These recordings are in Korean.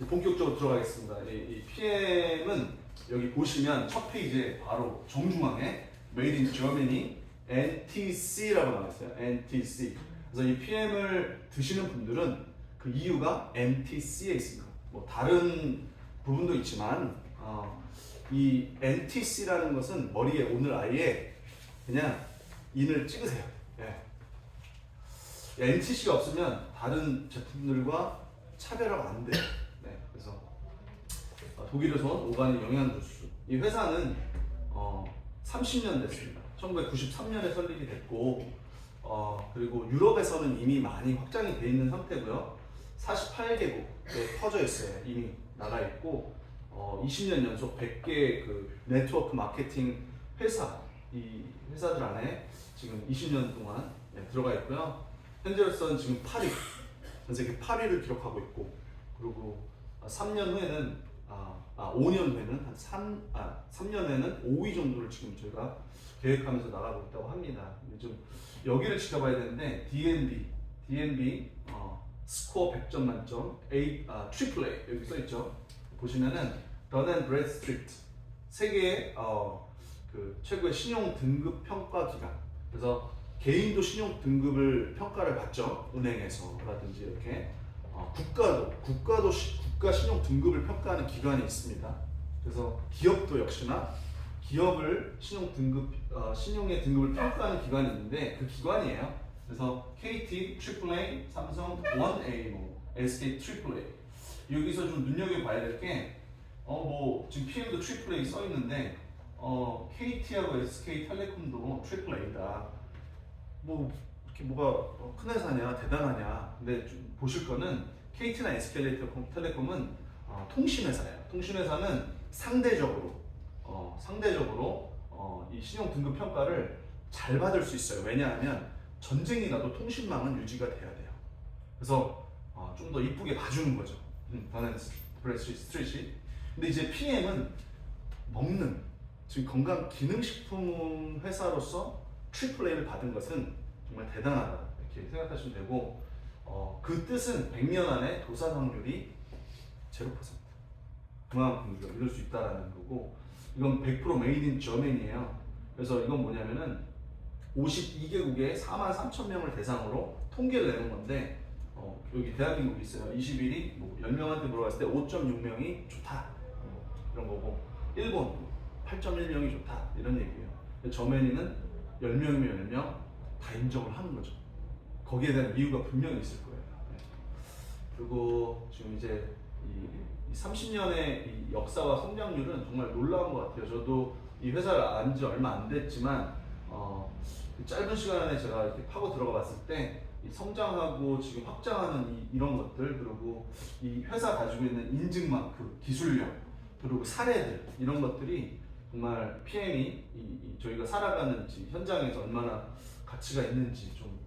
본격적으로 들어가겠습니다. 이 PM은 여기 보시면 첫 페이지에 바로 정중앙에 Made in Germany NTC라고 나와 있어요. NTC. 그래서 이 PM을 드시는 분들은 그 이유가 NTC에 있습니다. 뭐 다른 부분도 있지만 이 NTC라는 것은 머리에 오늘 아예 그냥 인을 찍으세요. 예. NTC가 없으면 다른 제품들과 차별화가 안 돼요. 네, 그래서 독일에서 오가닉 영양주스. 이 회사는 30년 됐습니다. 1993년에 설립이 됐고 그리고 유럽에서는 이미 많이 확장이 돼 있는 상태고요. 48개국에 퍼져 있어요. 이미 나가 있고 20년 연속 100개 그 네트워크 마케팅 회사, 이 회사들 안에 지금 20년 동안 들어가 있고요. 현재로서는 지금 8위, 전 세계 8위를 기록하고 있고, 그리고 3년 후에는 5년 후에는 한 3년 후에는 5위 정도를 지금 저희가 계획하면서 나가고 있다고 합니다. 좀 여기를 지켜봐야 되는데 D&B 스코어 100점 만점 AAA 여기 써 있죠. 보시면은 Dun & Bradstreet 세계의 그 최고의 신용 등급 평가 기관. 그래서 개인도 신용 등급을 평가를 받죠. 은행에서라든지 이렇게 국가 신용 등급을 평가하는 기관이 있습니다. 그래서 기업도 역시나 기업을 신용의 등급을 평가하는 기관이 있는데 그 기관이에요. 그래서 KT, AAA, 삼성, 1A, SK, AAA. 여기서 좀 눈여겨봐야 될 게 지금 PM도 AAA 써 있는데 KT하고 SK텔레콤도 AAA다. 이렇게 뭐가 큰 회사냐, 대단하냐. 근데 좀 보실 거는 KT나 SK텔레콤은 통신회사예요. 통신회사는 상대적으로 이 신용 등급 평가를 잘 받을 수 있어요. 왜냐하면 전쟁이 나도 통신망은 유지가 돼야 돼요. 그래서 좀 더 이쁘게 봐주는 거죠. Dun & Bradstreet이. 근데 이제 PM은 먹는 지금 건강 기능식품 회사로서 AAA를 받은 것은 정말 대단하다 이렇게 생각하시면 되고 그 뜻은 100년 안에 도산 확률이 0%. 그만큼 우리가 이룰 수 있다라는 거고 이건 100% Made in Germany예요. 그래서 이건 뭐냐면은 52개국의 43,000명을 대상으로 통계를 내는 건데 여기 대한민국이 있어요. 21위 10명한테 물어봤을 때 5.6명이 좋다 이런 거고 일본 8.1명이 좋다 이런 얘기예요. 저맨이는 10명이면 10명 다 인정을 하는 거죠. 거기에 대한 이유가 분명히 있을 거예요. 그리고 지금 이제 이 30년의 이 역사와 성장률은 정말 놀라운 것 같아요. 저도 이 회사를 안 지 얼마 안 됐지만 짧은 시간 안에 제가 이렇게 파고 들어가 봤을 때 이 성장하고 지금 확장하는 이런 것들, 그리고 이 회사 가지고 있는 인증마크, 기술력, 그리고 사례들 이런 것들이 정말 PM이 저희가 살아가는 현장에서 얼마나 가치가 있는지 좀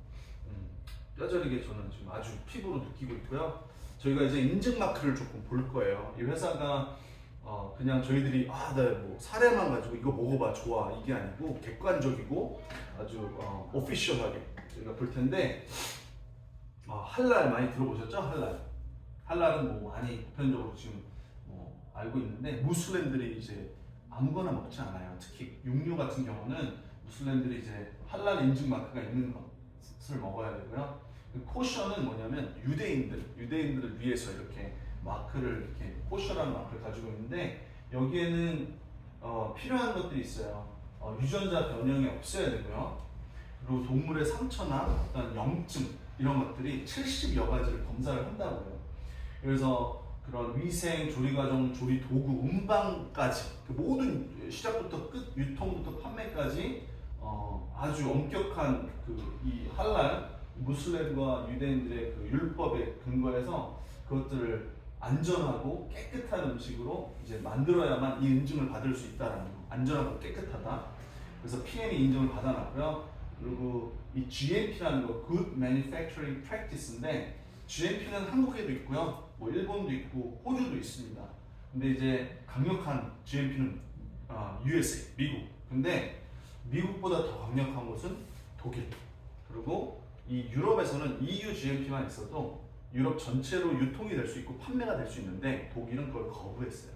뼈저리게 저는 지금 아주 피부로 느끼고 있고요. 저희가 이제 인증마크를 조금 볼 거예요. 이 회사가 그냥 저희들이 뭐 사례만 가지고 이거 먹어봐 좋아 이게 아니고 객관적이고 아주 오피셜하게 저희가 볼 텐데 할랄 많이 들어보셨죠? 할랄은 뭐 많이 보편적으로 지금 알고 있는데 무슬림들이 이제 아무거나 먹지 않아요. 특히 육류 같은 경우는 무슬림들이 이제 할랄 인증 마크가 있는 것을 먹어야 되고요. 코셔는 뭐냐면 유대인들을 위해서 이렇게 마크를 이렇게 코셔라는 마크를 가지고 있는데 여기에는 필요한 것들이 있어요. 유전자 변형이 없어야 되고요. 그리고 동물의 상처나 어떤 염증 이런 것들이 70여 가지를 검사를 한다고요. 그래서 그런 위생, 조리 과정, 조리 도구, 운반까지 그 모든 시작부터 끝, 유통부터 판매까지 아주 엄격한 이 할랄 무슬림과 유대인들의 그 율법에 근거해서 그것들을 안전하고 깨끗한 음식으로 이제 만들어야만 이 인증을 받을 수 있다라는 거. 안전하고 깨끗하다. 그래서 PM이 인증을 받아놨고요. 그리고 이 GMP라는 거, Good Manufacturing Practice인데 GMP는 한국에도 있고요. 뭐 일본도 있고 호주도 있습니다. 근데 이제 강력한 GMP는 USA, 미국. 근데 미국보다 더 강력한 곳은 독일. 그리고 이 유럽에서는 EU GMP만 있어도 유럽 전체로 유통이 될 수 있고 판매가 될 수 있는데 독일은 그걸 거부했어요.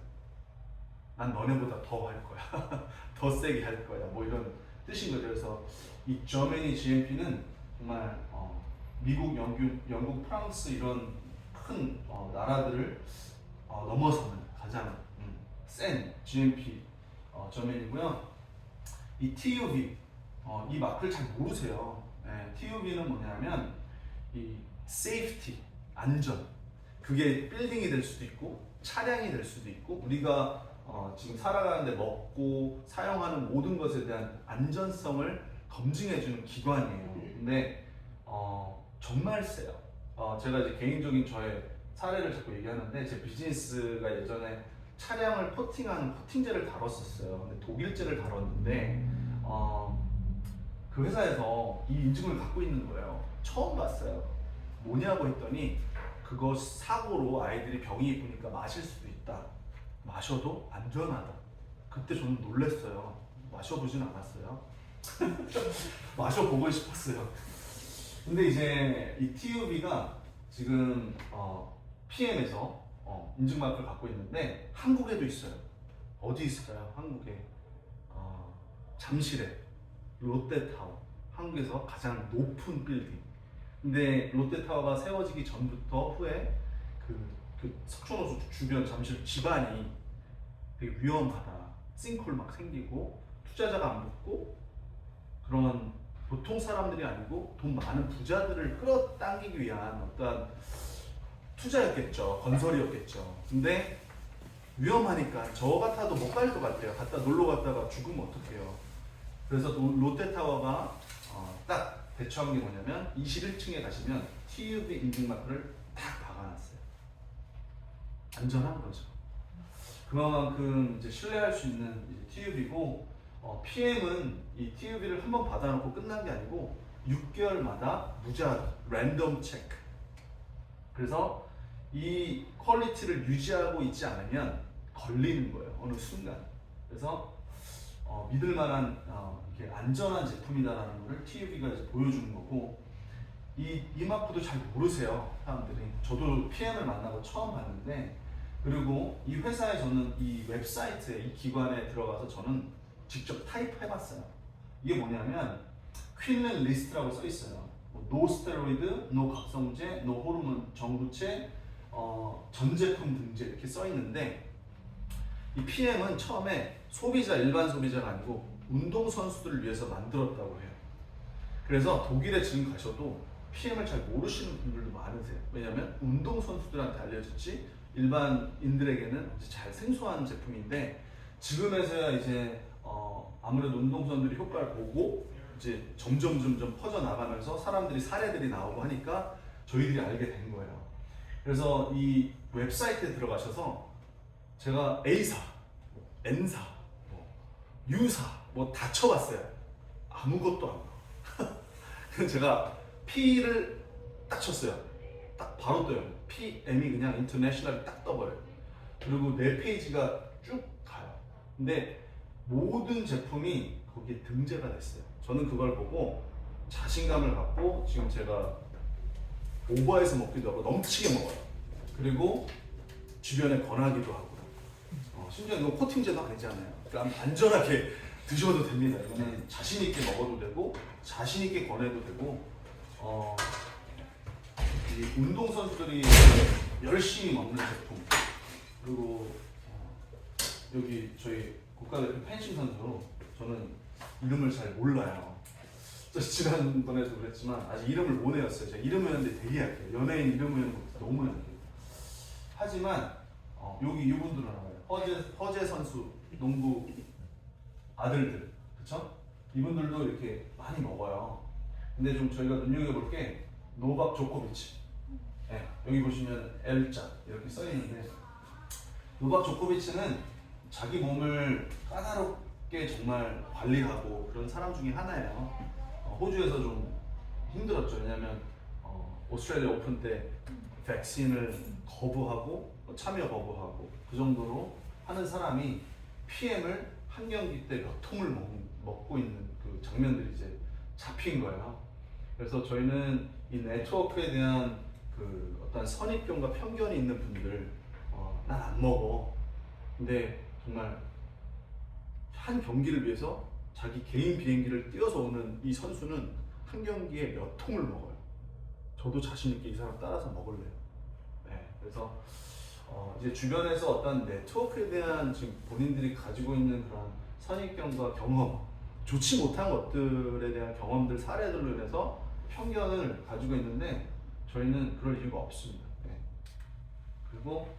난 너네보다 더 할 거야. 더 세게 할 거야. 뭐 이런 뜻인 거죠. 그래서 이 Germany GMP는 정말 미국, 영국, 프랑스 이런 큰 나라들을 넘어서는 가장 센 GMP Germany고요. 이 TUV 이 마크를 잘 모르세요. 네, TUV는 뭐냐면 이 safety 안전 그게 빌딩이 될 수도 있고 차량이 될 수도 있고 우리가 지금 살아가는데 먹고 사용하는 모든 것에 대한 안전성을 검증해주는 기관이에요. 근데 정말 세요. 제가 이제 개인적인 저의 사례를 자꾸 얘기하는데 제 비즈니스가 예전에 차량을 코팅하는 코팅제를 다뤘었어요. 근데 독일제를 다뤘는데 그 회사에서 이 인증을 갖고 있는 거예요. 처음 봤어요. 뭐냐고 했더니 그거 사고로 아이들이 병이 입으니까 마실 수도 있다. 마셔도 안전하다. 그때 저는 놀랐어요. 마셔보진 않았어요. 마셔보고 싶었어요. 근데 이제 이 TUV가 지금 PM에서 인증마크를 갖고 있는데 한국에도 있어요. 어디 있을까요? 한국에 잠실에 롯데타워, 한국에서 가장 높은 빌딩. 근데 롯데타워가 세워지기 전부터 후에 그 석촌호수 주변 잠실 집안이 되게 위험하다. 싱크홀 막 생기고 투자자가 안 붙고 그런 보통 사람들이 아니고 돈 많은 부자들을 끌어당기기 위한 어떤 투자였겠죠. 건설이었겠죠. 근데 위험하니까 저 같아도 못 갈 것 같아요. 갔다 놀러 갔다가 죽으면 어떡해요. 그래서 롯데타워가 딱 대처한 게 뭐냐면 21층에 가시면 TUV 인증마크를 딱 박아놨어요. 안전한 거죠. 그만큼 이제 신뢰할 수 있는 TUV고 PM은 이 TUV를 한번 받아놓고 끝난 게 아니고 6개월마다 무제한 랜덤 체크. 그래서 이 퀄리티를 유지하고 있지 않으면 걸리는 거예요. 어느 순간. 그래서 믿을만한 이렇게 안전한 제품이다라는 것을 TUV가 이제 보여주는 거고 이 마크도 잘 모르세요 사람들이. 저도 PM을 만나고 처음 봤는데 그리고 이 회사에 저는 이 웹사이트에 이 기관에 들어가서 저는 직접 타입해봤어요. 이게 뭐냐면 퀸넨 리스트라고 써 있어요. 노 스테로이드, 노 각성제, 노 호르몬 정부체, 전 제품 등재 이렇게 써 있는데 이 PM은 처음에 일반 소비자가 아니고 운동선수들을 위해서 만들었다고 해요. 그래서 독일에 지금 가셔도 PM을 잘 모르시는 분들도 많으세요. 왜냐하면 운동선수들한테 알려졌지 일반인들에게는 이제 잘 생소한 제품인데 지금에서야 이제 아무래도 운동선수들이 효과를 보고 이제 점점 퍼져 나가면서 사람들이 사례들이 나오고 하니까 저희들이 알게 된 거예요. 그래서 이 웹사이트에 들어가셔서 제가 A사, N사, U사 다 쳐봤어요. 아무것도 안 나와. 그래서 제가 P를 딱 쳤어요. 딱 바로 떠요. PM이 그냥 인터내셔널이 딱 떠버려요. 그리고 네 페이지가 쭉 가요. 근데 모든 제품이 거기에 등재가 됐어요. 저는 그걸 보고 자신감을 갖고 지금 제가 오버해서 먹기도 하고 넘치게 먹어요. 그리고 주변에 권하기도 하고요. 심지어 이거 코팅제도 아니잖아요. 그러니까 안전하게 드셔도 됩니다. 이거는 자신 있게 먹어도 되고 자신 있게 권해도 되고 이 운동 선수들이 열심히 먹는 제품. 그리고 여기 저희 국가대표 펜싱 선수 저는 이름을 잘 몰라요. 지난번에도 그랬지만 아직 이름을 못 외웠어요. 제가 이름 외우는데 되게 약해요. 연예인 이름 외우는 것도 너무 약해요. 하지만 여기 이분들은 알아요. 허재 선수 농구 아들들, 그쵸? 이분들도 이렇게 많이 먹어요. 근데 좀 저희가 눈여겨볼 게 노박 조코비치. 네, 여기 보시면 L자 이렇게 써 있는데 노박 조코비치는 자기 몸을 까다롭게 정말 관리하고 그런 사람 중에 하나예요. 호주에서 좀 힘들었죠. 왜냐면 오스트레일리아 오픈 때 백신을 거부하고 참여 거부하고 그 정도로 하는 사람이 PM을 한 경기 때 몇 통을 먹고 있는 그 장면들이 이제 잡힌 거예요. 그래서 저희는 이 네트워크에 대한 그 어떤 선입견과 편견이 있는 분들, 난 안 먹어. 근데 정말 한 경기를 위해서 자기 개인 비행기를 띄워서 오는 이 선수는 한 경기에 몇 통을 먹어요. 저도 자신 있게 이 사람 따라서 먹을래요. 네, 그래서 이제 주변에서 어떤 네트워크에 대한 지금 본인들이 가지고 있는 그런 선입견과 경험, 좋지 못한 것들에 대한 경험들, 사례들로 인해서 편견을 가지고 있는데 저희는 그럴 이유가 없습니다. 네. 그리고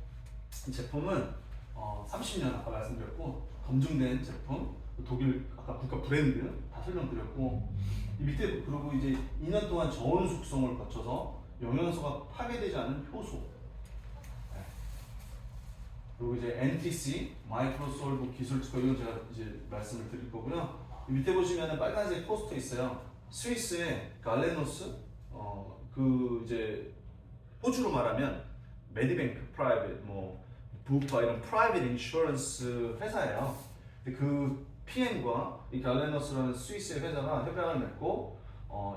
이 제품은 30년 아까 말씀드렸고 검증된 제품, 독일 아까 국가 브랜드 다 설명드렸고 이 밑에 그리고 이제 2년 동안 저온 숙성을 거쳐서 영양소가 파괴되지 않은 효소, 네. 그리고 이제 NTC 마이크로솔브 기술 특허, 이건 제가 이제 말씀을 드릴 거고요. 이 밑에 보시면은 빨간색 포스터 있어요. 스위스의 갈레노스, 그 이제 호주로 말하면 메디뱅크 프라이빗, 뭐 부파 이런 프라이빗 인슈런스 회사예요. 그 PM과 이 갈레노스라는 스위스의 회사가 협약을 맺고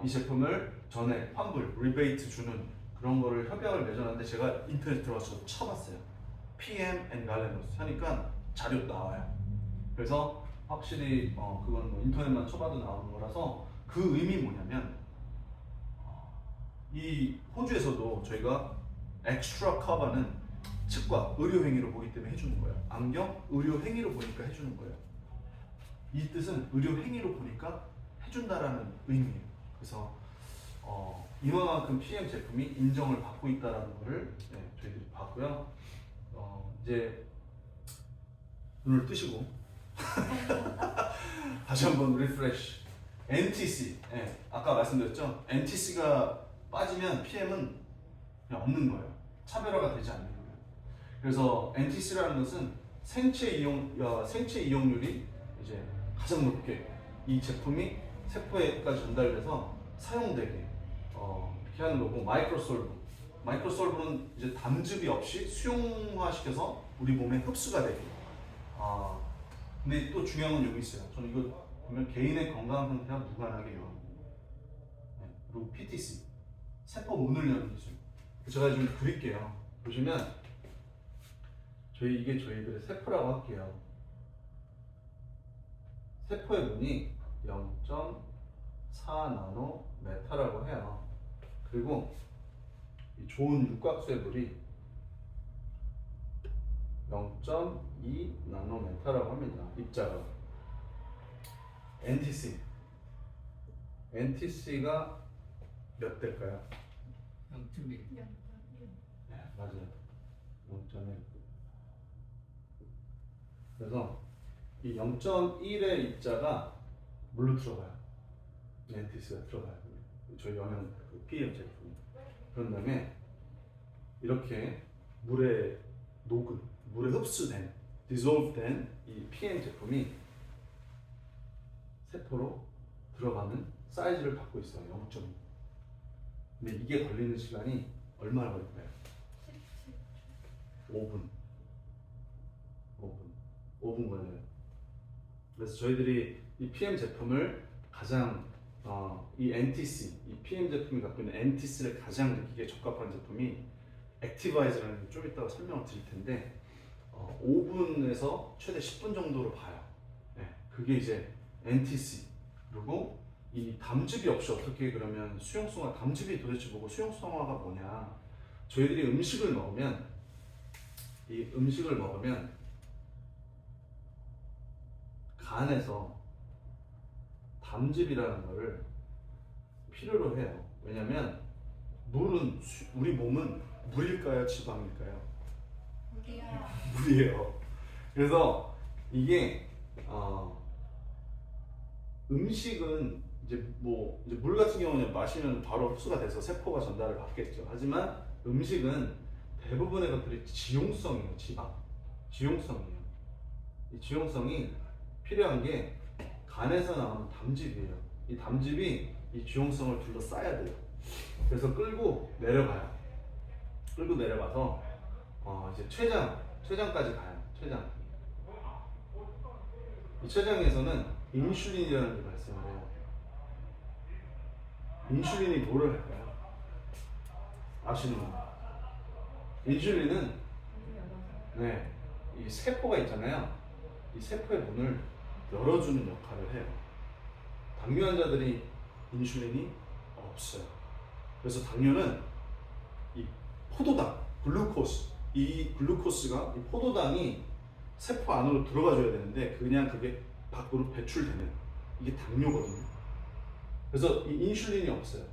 이 제품을 전액 환불, 리베이트 주는 그런 거를 협약을 맺었는데 제가 인터넷 들어가서 쳐봤어요. PM and 갈레노스 하니까 자료 나와요. 그래서 확실히 그건 뭐 인터넷만 쳐봐도 나오는 거라서 그 의미 뭐냐면 이 호주에서도 저희가 엑스트라 커버는 치과 의료 행위로 보기 때문에 해주는 거예요. 안경 의료 행위로 보니까 해주는 거예요. 이 뜻은 의료 행위로 보니까 해준다라는 의미예요. 그래서 이만큼 PM 제품이 인정을 받고 있다라는 거를 저희들이 봤고요. 이제 눈을 뜨시고 다시 한번 리프레시. NTC, 아까 말씀드렸죠? NTC가 빠지면 PM은 그냥 없는 거예요. 차별화가 되지 않는 거예요. 그래서 NTC라는 것은 생체 이용률이 이제 가장 높게 이 제품이 세포에까지 전달돼서 사용되게 이렇게 하는 거고, 마이크로솔브는 이제 담즙이 없이 수용화시켜서 우리 몸에 흡수가 되게. 근데 또 중요한 건 여기 있어요. 저는 이거 보면 개인의 건강 상태와 무관하게 요. 그리고 PTC, 세포 문을 여는 기술. 제가 좀 그릴게요. 보시면 이게 저희들의 세포라고 할게요. 세포의 문이 0.4 나노메타라고 해요. 그리고 이 좋은 육각수의 물이 0.2 나노메타라고 합니다. 입자가. NTC가 몇 대일까요? 0.1. 네, 맞아요. 0.1. 그래서 이 0.1의 입자가 물로 들어가요. NTC가 들어가요. 저희 영양 PM 제품. 그런 다음에 이렇게 물에 녹은, 물에 흡수된, dissolved된 이 PM 제품이 세포로 들어가는 사이즈를 갖고 있어요. 0.2. 근데 이게 걸리는 시간이 얼마나 걸릴까요? 5분. 5분 걸려요. 그래서 저희들이 이 PM 제품을 가장 이 NTC, 이 PM 제품이 갖고 있는 NTC를 가장 느끼기에 적합한 제품이 액티바이저라는 좀 이따가 설명을 드릴 텐데 5분에서 최대 10분 정도로 봐요. 그게 이제 NTC. 그리고 이 담즙이 없이 어떻게 그러면 수용성화, 담즙이 도대체 뭐고 수용성화가 뭐냐? 저희들이 음식을 먹으면 간에서 담즙이라는 거를 필요로 해요. 왜냐면 우리 몸은 물일까요, 지방일까요? 물이에요. 그래서 이게 음식은 이제 물 같은 경우는 마시면 바로 흡수가 돼서 세포가 전달을 받겠죠. 하지만 음식은 대부분의 것들이 지용성이에요. 지용성이에요. 이 지용성이 필요한 게 간에서 나오는 담즙이에요. 이 담즙이 이 지용성을 둘러싸야 돼요. 그래서 끌고 내려가요. 끌고 내려가서 이제 췌장까지 가요. 이 췌장에서는 인슐린이라는 게 발생을 해요. 인슐린이 뭐를 할까요? 아시는 분? 인슐린은 네, 이 세포가 있잖아요. 이 세포의 문을 열어주는 역할을 해요. 당뇨 환자들이 인슐린이 없어요. 그래서 당뇨는 이 포도당, 글루코스, 이 글루코스가 이 포도당이 세포 안으로 들어가줘야 되는데 그냥 그게 밖으로 배출되는 이게 당뇨거든요. 그래서 이 인슐린이 없어요.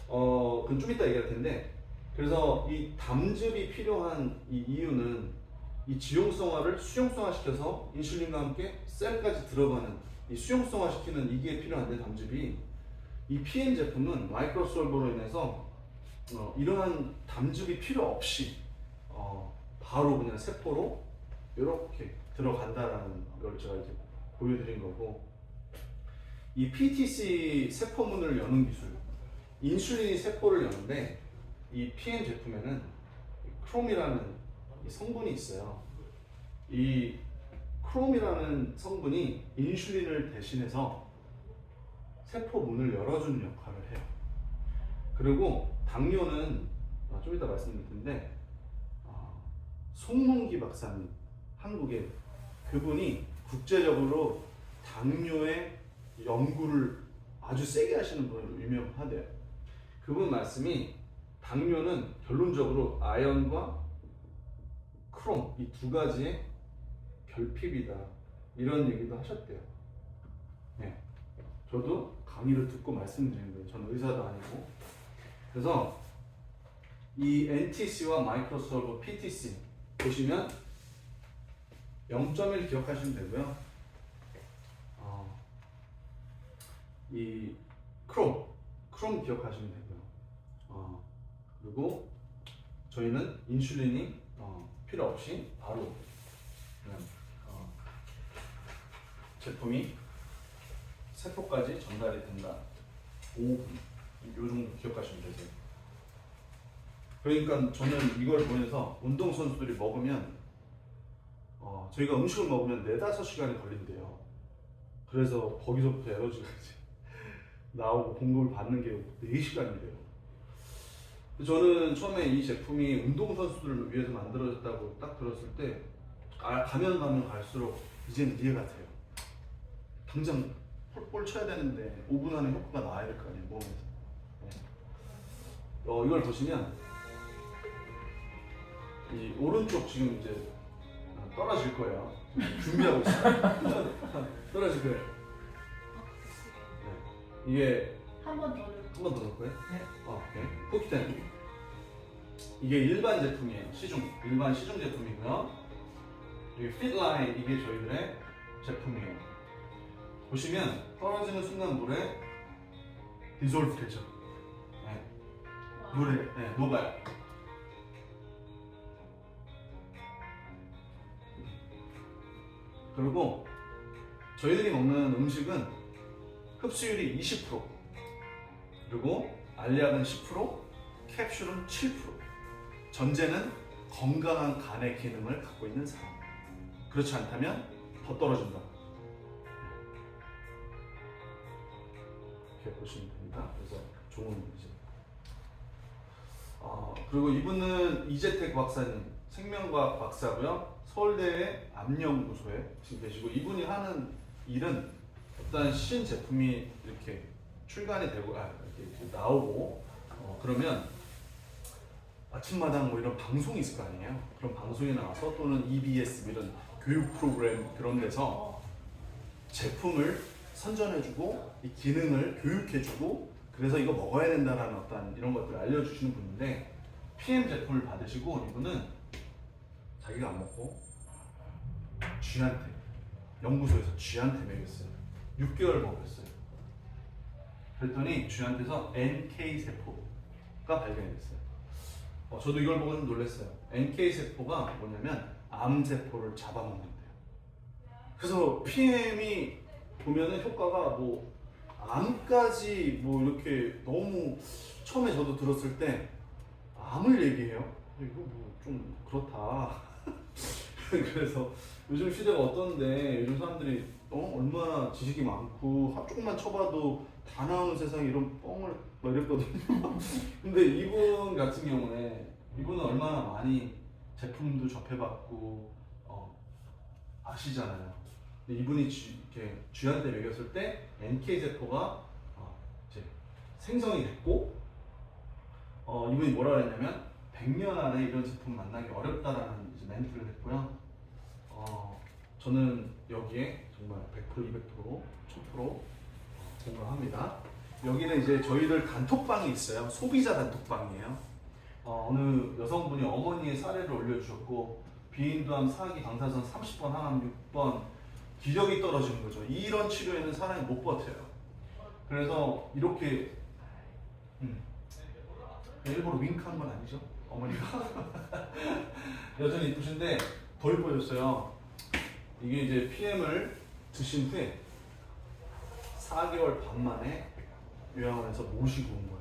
그건 좀 이따 얘기할 텐데, 그래서 이 담즙이 필요한 이 이유는 이 지용성화를 수용성화시켜서 인슐린과 함께 셀까지 들어가는 이 수용성화시키는 이게 필요한데 담즙이 이 PM 제품은 마이크로솔버로 인해서 이러한 담즙이 필요 없이 바로 그냥 세포로 이렇게 들어간다라는 걸 제가 이제 보여드린 거고, 이 PTC 세포문을 여는 기술, 인슐린이 세포를 여는데 이 PM 제품에는 크롬이라는 이 성분이 있어요. 이 크롬이라는 성분이 인슐린을 대신해서 세포 문을 열어주는 역할을 해요. 그리고 당뇨는 좀 이따 말씀드릴 텐데 송문기 박사님, 한국에 그분이 국제적으로 당뇨의 연구를 아주 세게 하시는 분으로 유명하대요. 그분 말씀이 당뇨는 결론적으로 아연과 크롬 이 두 가지의 결핍이다, 이런 얘기도 하셨대요. 네, 저도 강의를 듣고 말씀드리는 거예요. 저는 의사도 아니고. 그래서 이 NTC와 마이크로솔버 PTC 보시면 0.1 기억하시면 되고요. 이 크롬 기억하시면 되고요. 그리고 저희는 인슐린이 필요 없이 바로 그냥 제품이 세포까지 전달이 된다. 5분 이 정도 기억하시면 되세요. 그러니까 저는 이걸 보면서 운동선수들이 먹으면 저희가 음식을 먹으면 4-5시간이 걸린대요. 그래서 거기서부터 에너지가 이제 나오고 공급을 받는 게 4시간이래요. 저는 처음에 이 제품이 운동선수들을 위해서 만들어졌다고 딱 들었을 때 가면 갈수록 이제는 이해가 돼요. 당장 볼 쳐야 되는데 5분 안에 효과가 나와야 될 거 아니에요, 몸에서. 네. 이걸 보시면 이 오른쪽 지금 이제 떨어질 거예요. 준비하고 있어요. 떨어질 거예요. 네. 이게 한 번 더 넣을 거예요? 네. 오케이. 포키텐. 이게 일반 제품이에요. 일반 시중 제품이고요. 여기 핏라인, 이게 저희들의 제품이에요. 보시면 떨어지는 순간 물에 디솔브 되죠. 네. 물에 녹아요. 그리고 저희들이 먹는 음식은 흡수율이 20%, 그리고 알약은 10%, 캡슐은 7%. 전제는 건강한 간의 기능을 갖고 있는 사람. 그렇지 않다면 더 떨어진다. 이렇게 보시면 됩니다. 그래서 좋은 이제. 그리고 이분은 이재택 박사님, 생명과학 박사고요. 서울대의 암연구소에 지금 계시고, 이분이 하는 일은 어떤 신제품이 이렇게 출간이 되고 이렇게 나오고 그러면 아침마당 뭐 이런 방송이 있을 거 아니에요. 그런 방송에 나와서 또는 EBS 이런 교육 프로그램 그런 데서 제품을 선전해주고 이 기능을 교육해주고, 그래서 이거 먹어야 된다라는 어떤 이런 것들을 알려주시는 분인데, PM 제품을 받으시고 이분은 자기가 안 먹고 쥐한테, 연구소에서 쥐한테 먹였어요. 6개월 먹였어요. 그랬더니 쥐한테서 NK 세포가 발견이 됐어요. 저도 이걸 보고 좀 놀랐어요. NK세포가 뭐냐면 암세포를 잡아먹는데요. 그래서 PM이 보면은 효과가 뭐 암까지 뭐 이렇게 너무, 처음에 저도 들었을 때 암을 얘기해요. 이거 뭐 좀 그렇다. 그래서 요즘 시대가 어떤데 요즘 사람들이 얼마나 지식이 많고 조금만 쳐봐도 다 나오는 세상에 이런 뻥을 막 이랬거든요. 근데 이분 같은 경우에 이분은 얼마나 많이 제품도 접해봤고 아시잖아요. 근데 이분이 이렇게 쥐한테 먹였을 때 NK 세포가 이제 생성이 됐고 이분이 뭐라 그랬냐면 100년 안에 이런 제품 만나기 어렵다라는 이제 멘트를 했고요. 저는 여기에 정말 100% 200% 1000% 공감합니다. 여기는 이제 저희들 단톡방이 있어요. 소비자 단톡방이에요. 어느 여성분이 어머니의 사례를 올려주셨고 비인두암, 사기, 방사선 30번, 항암 6번 기력이 떨어지는 거죠. 이런 치료에는 사람이 못 버텨요. 그래서 이렇게 일부러 윙크한 건 아니죠? 어머니가 여전히 이쁘신데 더 이뻐졌어요. 이게 이제 PM을 드신 후에 4개월 반 만에 요양원에서 모시고 온 거예요.